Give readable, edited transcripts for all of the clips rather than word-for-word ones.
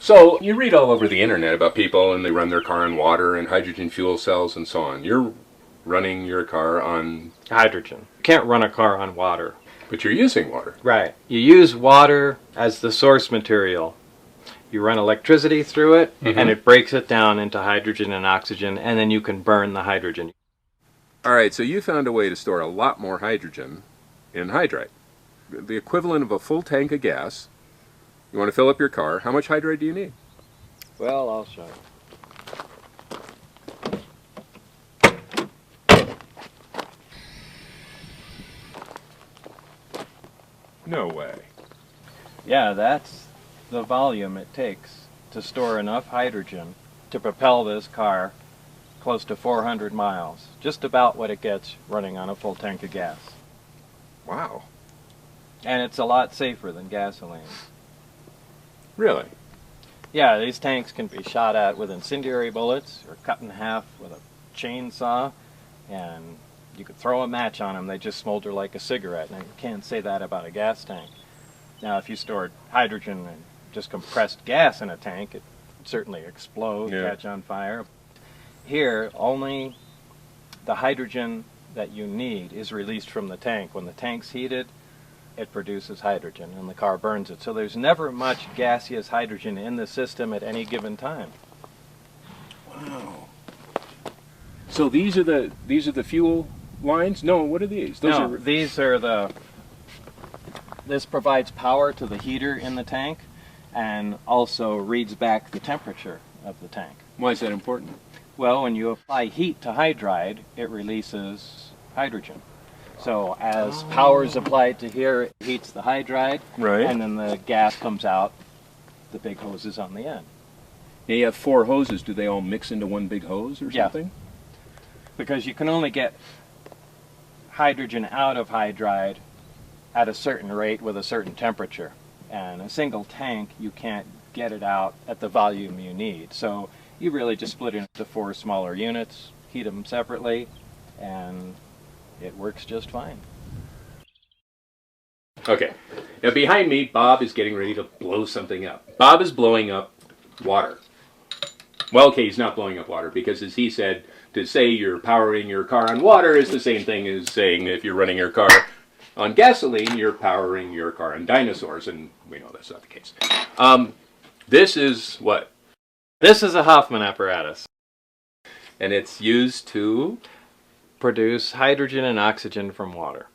So you read all over the internet about people and they run their car on water and hydrogen fuel cells and so on. You're running your car on... Hydrogen. You can't run a car on water. But you're using water. Right. You use water as the source material. You run electricity through it, and it breaks it down into hydrogen and oxygen, and then you can burn the hydrogen. All right, so you found a way to store a lot more hydrogen in hydride. The equivalent of a full tank of gas. You want to fill up your car. How much hydride do you need? Well, I'll show you. No way. Yeah, that's the volume it takes to store enough hydrogen to propel this car close to 400 miles. Just about what it gets running on a full tank of gas. Wow. And it's a lot safer than gasoline. Really? Yeah, these tanks can be shot at with incendiary bullets or cut in half with a chainsaw, and you could throw a match on them, they just smolder like a cigarette. Now, you can't say that about a gas tank. Now, if you stored hydrogen and just compressed gas in a tank, it would certainly explode, catch on fire. Here, only the hydrogen that you need is released from the tank. When the tank's heated, it produces hydrogen and the car burns it. So there's never much gaseous hydrogen in the system at any given time. Wow. So these are the fuel lines? No, what are these? These are the... This provides power to the heater in the tank and also reads back the temperature of the tank. Why is that important? Well, when you apply heat to hydride, it releases hydrogen. So as power is applied to here, it heats the hydride, and then the gas comes out the big hoses on the end. Now you have 4 hoses. Do they all mix into one big hose or something? Yeah. Because you can only get hydrogen out of hydride at a certain rate with a certain temperature. And a single tank, you can't get it out at the volume you need. So you really just split it into 4 smaller units, heat them separately, and it works just fine. Okay. Now behind me, Bob is getting ready to blow something up. Bob is blowing up water. Well, okay, he's not blowing up water because, as he said, to say you're powering your car on water is the same thing as saying if you're running your car on gasoline, you're powering your car on dinosaurs, and we know that's not the case. This is what? This is a Hoffman apparatus. And it's used to? Produce hydrogen and oxygen from water.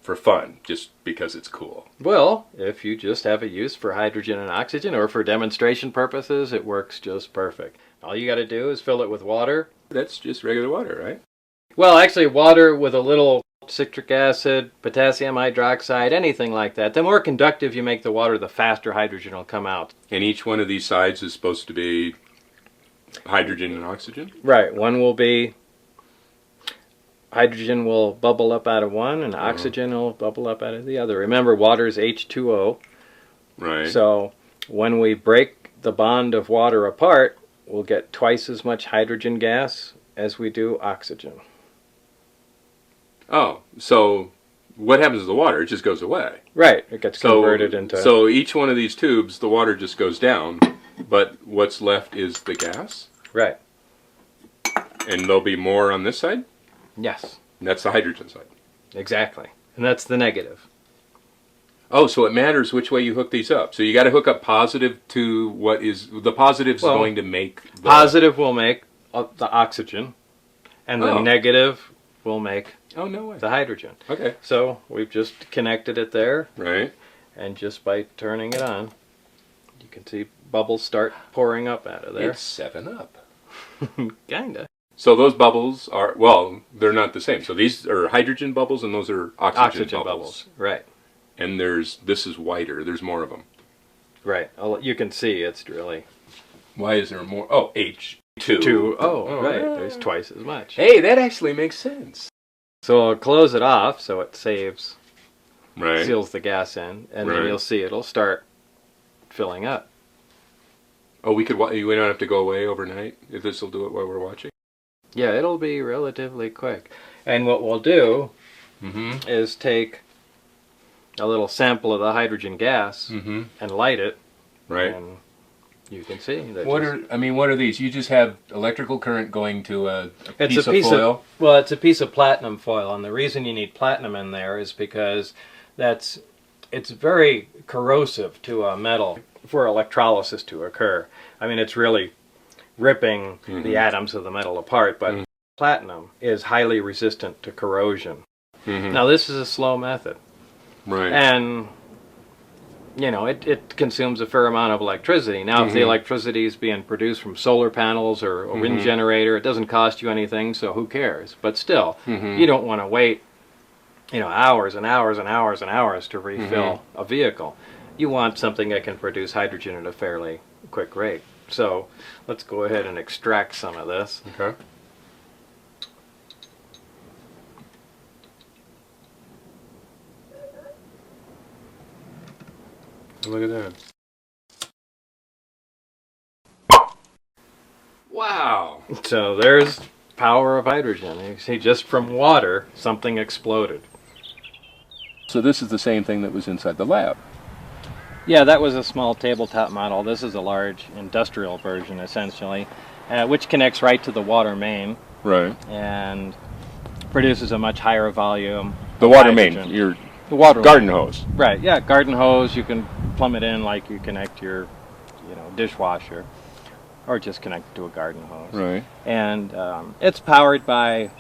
For fun, just because it's cool. Well, if you just have a use for hydrogen and oxygen or for demonstration purposes, it works just perfect. All you got to do is fill it with water. That's just regular water, right? Well, actually, water with a little citric acid, potassium hydroxide, anything like that. The more conductive you make the water, the faster hydrogen will come out. And each one of these sides is supposed to be hydrogen and oxygen? Right. One will be... Hydrogen will bubble up out of one, and oxygen will bubble up out of the other. Remember, water is H2O. Right. So when we break the bond of water apart, we'll get twice as much hydrogen gas as we do oxygen. Oh, so what happens to the water? It just goes away. Right. It gets converted into... So each one of these tubes, the water just goes down, but what's left is the gas? Right. And there'll be more on this side? Yes. And that's the hydrogen side. Exactly. And that's the negative. Oh, so it matters which way you hook these up. So you got to hook up positive to what is... The positive's going to make... The positive will make the oxygen, and the negative will make the hydrogen. Okay. So we've just connected it there. Right. And just by turning it on, you can see bubbles start pouring up out of there. It's 7-Up. Kinda. So those bubbles are, well, they're not the same. So these are hydrogen bubbles and those are oxygen bubbles. Right. And this is whiter. There's more of them. Right. You can see it's really... Why is there more? Oh, H2. Right. There's twice as much. Hey, that actually makes sense. So I'll close it off so it saves, right, seals the gas in, and then you'll see it'll start filling up. Oh, we don't have to go away overnight if this will do it while we're watching? Yeah, it'll be relatively quick. And what we'll do is take a little sample of the hydrogen gas and light it. Right. And You can see. What are these? You just have electrical current going to a piece of foil? Well, it's a piece of platinum foil, and the reason you need platinum in there is because it's very corrosive to a metal for electrolysis to occur. I mean, it's really ripping the atoms of the metal apart, but platinum is highly resistant to corrosion. Now, this is a slow method. Right. And, you know, it consumes a fair amount of electricity. Now, if the electricity is being produced from solar panels or a wind generator, it doesn't cost you anything, so who cares? But still, you don't want to wait, you know, hours and hours and hours and hours to refill a vehicle. You want something that can produce hydrogen at a fairly quick rate. So let's go ahead and extract some of this. Okay. Look at that. Wow. So there's power of hydrogen. You see, just from water, something exploded. So this is the same thing that was inside the lab. Yeah, that was a small tabletop model. This is a large industrial version, essentially, which connects right to the water main. Right. And produces a much higher volume. The water hydrogen. main, The water garden line. hose. Right, yeah, garden hose. You can plumb it in like you connect your, you know, dishwasher, or just connect it to a garden hose. Right. And it's powered by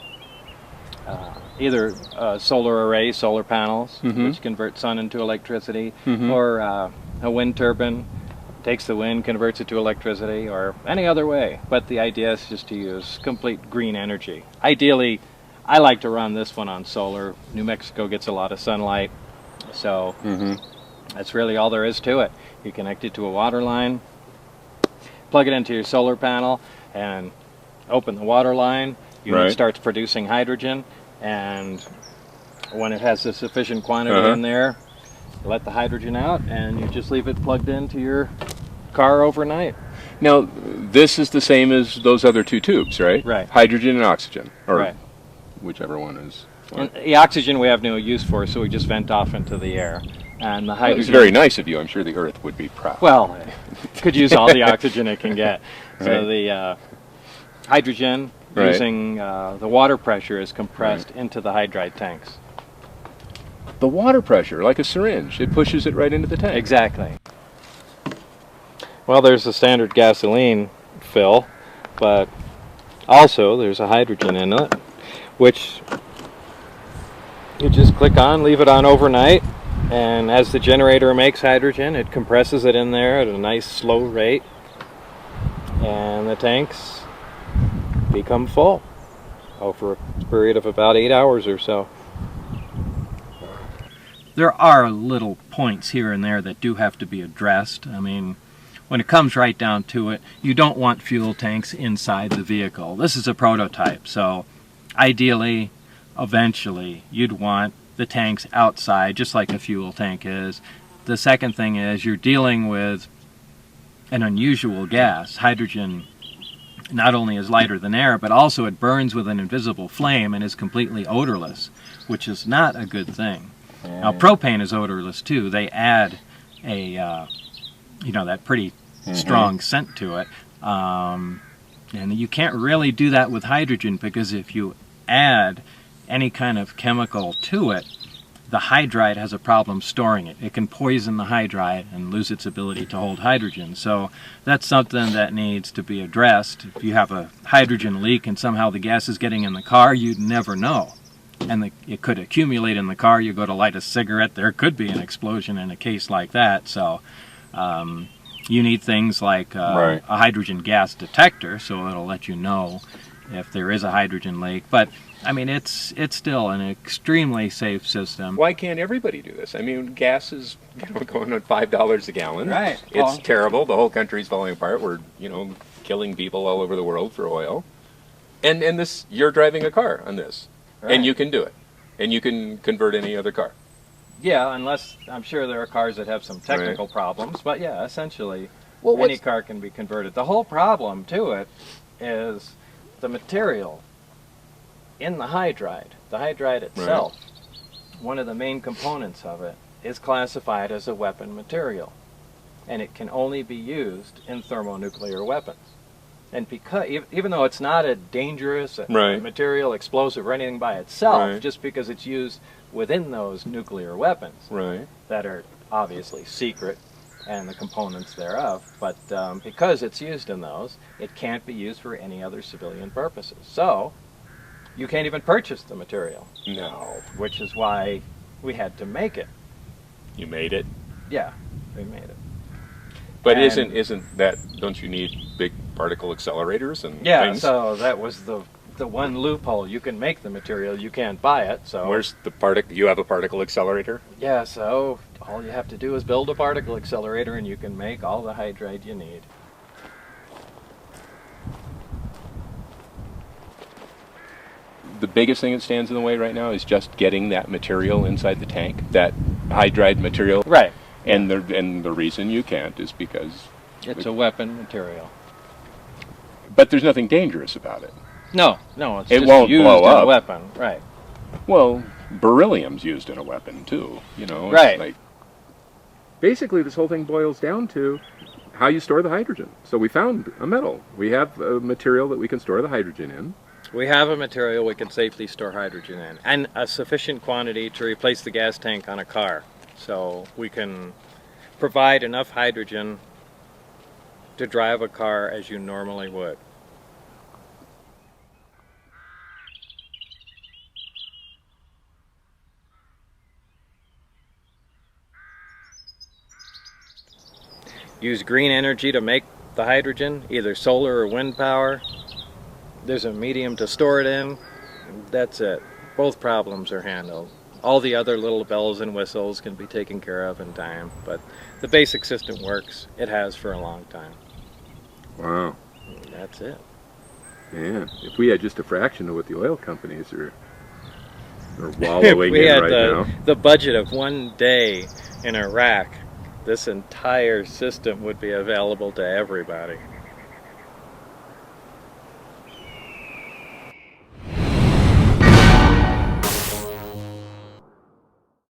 either solar array, solar panels, which convert sun into electricity, or a wind turbine, takes the wind, converts it to electricity, or any other way. But the idea is just to use complete green energy. Ideally, I like to run this one on solar. New Mexico gets a lot of sunlight, so that's really all there is to it. You connect it to a water line, plug it into your solar panel, and open the water line. Unit starts producing hydrogen, and when it has a sufficient quantity in there, you let the hydrogen out, and you just leave it plugged into your car overnight. Now, this is the same as those other two tubes, right? Right. Hydrogen and oxygen, or Right. whichever one is. And the oxygen we have no use for, so we just vent off into the air. And the hydrogen... It's very nice of you. I'm sure the Earth would be proud. Well, it could use all the oxygen it can get. So the hydrogen, using the water pressure, is compressed into the hydride tanks. The water pressure, like a syringe, it pushes it right into the tank. Exactly. Well, there's the standard gasoline fill, but also there's a hydrogen in it, which you just click on, leave it on overnight, and as the generator makes hydrogen, it compresses it in there at a nice slow rate, and the tanks become full over a period of about 8 hours or so. There are little points here and there that do have to be addressed. I mean, when it comes right down to it, you don't want fuel tanks inside the vehicle. This is a prototype, so ideally, eventually, you'd want the tanks outside, just like a fuel tank is. The second thing is you're dealing with an unusual gas. Hydrogen not only is lighter than air, but also it burns with an invisible flame and is completely odorless, which is not a good thing. Now, propane is odorless too. They add a, you know, that pretty strong scent to it. And you can't really do that with hydrogen, because if you add any kind of chemical to it, the hydride has a problem storing it. It can poison the hydride and lose its ability to hold hydrogen. So that's something that needs to be addressed. If you have a hydrogen leak and somehow the gas is getting in the car, you'd never know. And it could accumulate in the car. You go to light a cigarette, there could be an explosion in a case like that. So you need things like a hydrogen gas detector, so it'll let you know if there is a hydrogen leak. But I mean, it's still an extremely safe system. Why can't everybody do this? I mean, gas is going on $5 a gallon. Right. It's terrible. The whole country's falling apart. We're killing people all over the world for oil. And this, you're driving a car on this. Right. And you can do it. And you can convert any other car. Yeah, unless, I'm sure there are cars that have some technical problems, but yeah, essentially, any car can be converted. The whole problem to it is the material in the hydride. The hydride itself, one of the main components of it, is classified as a weapon material. and it can only be used in thermonuclear weapons. And because, even though it's not a dangerous Right. material, explosive, or anything by itself, Right. just because it's used within those nuclear weapons Right. that are obviously secret and the components thereof, but because it's used in those, it can't be used for any other civilian purposes. So, you can't even purchase the material, No. which is why we had to make it. You made it. Yeah, we made it. But And- isn't that, don't you need big particle accelerators and Yeah, things? so that was the one loophole. You can make the material, you can't buy it. So Where's the particle? You have a particle accelerator? yeah, so all you have to do is build a particle accelerator, and you can make all the hydride you need. The biggest thing that stands in the way right now is just getting that material inside the tank, that hydride material. Right. And the reason you can't is because, It's a weapon material. but there's nothing dangerous about it. No, it's It just won't used blow in a up. weapon. Right. Well, beryllium's used in a weapon too. You know, it's Right. like basically, this whole thing boils down to how you store the hydrogen. So we found a metal. We have a material that we can store the hydrogen in. We have a material we can safely store hydrogen in, and a sufficient quantity to replace the gas tank on a car. So we can provide enough hydrogen to drive a car as you normally would. Use green energy to make the hydrogen, either solar or wind power. There's a medium to store it in. That's it. Both problems are handled. All the other little bells and whistles can be taken care of in time, but the basic system works. It has for a long time. Wow. That's it. Man, if we had just a fraction of what the oil companies are wallowing we in had right now. the budget of one day in Iraq, this entire system would be available to everybody.